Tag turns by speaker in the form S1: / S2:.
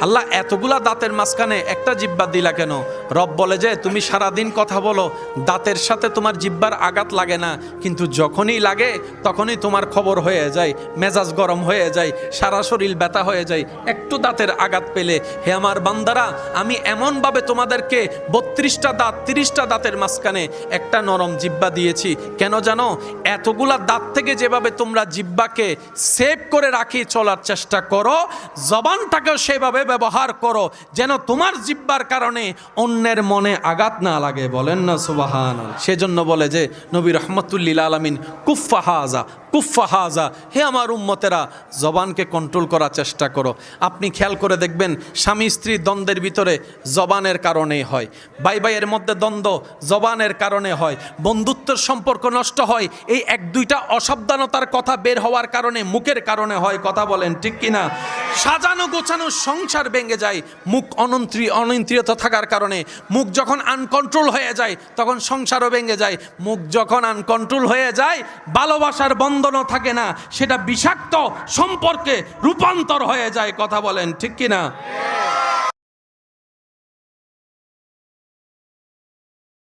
S1: আল্লাহ এতগুলা দাঁতের মাঝখানে একটা জিহ্বা দিলা কেন? রব বলে যে তুমি সারাদিন কথা বলো, দাঁতের সাথে তোমার জিহ্বার আঘাত লাগে না, কিন্তু যখনই লাগে তখনই তোমার খবর হয়ে যায়, মেজাজ গরম হয়ে যায়, সারা শরীর ব্যথা হয়ে যায় একটু দাঁতের আঘাত পেলে। হে আমার বান্দারা, আমি এমনভাবে তোমাদেরকে 32টা দাঁত 30টা দাঁতের মাঝখানে একটা নরম জিহ্বা দিয়েছি। কেন জানো? এতগুলা দাঁত থেকে যেভাবে তোমরা জিহ্বাকে সেভ করে রাখি চলার চেষ্টা করো, জবানটাকেও সেভাবে ব্যবহার করো যেন তোমার জিহ্বার কারণে অন্যের মনে আঘাত না লাগে। বলেন না সুবহানাল্লাহ। সেজন্য বলে যে নবী রহমতুল্লিল আলামিন কুফা হাজা কুফা হাজা, হে আমার উম্মতেরা, জবানকে কন্ট্রোল করার চেষ্টা করো। আপনি খেয়াল করে দেখবেন স্বামী স্ত্রী দ্বন্দ্বের ভিতরে জবানের কারণেই হয়, ভাই ভাইয়ের মধ্যে দ্বন্দ্ব জবানের কারণে হয়, বন্ধুত্বের সম্পর্ক নষ্ট হয় এই 1-2টা অসাবধানতার কথা বের হওয়ার কারণে, মুখের কারণে হয়। কথা বলেন ঠিক কিনা? সাজানো গোছানো সংসার ভেঙে যায় মুখ অনিয়ন্ত্রিত থাকার কারণে। মুখ যখন আনকন্ট্রোল হয়ে যায় তখন সংসারও ভেঙে যায়। মুখ যখন আনকন্ট্রোল হয়ে যায় ভালোবাসার বন্ধনও থাকে না, সেটা বিষাক্ত সম্পর্কে রূপান্তর হয়ে যায়। কথা বলেন ঠিক কিনা?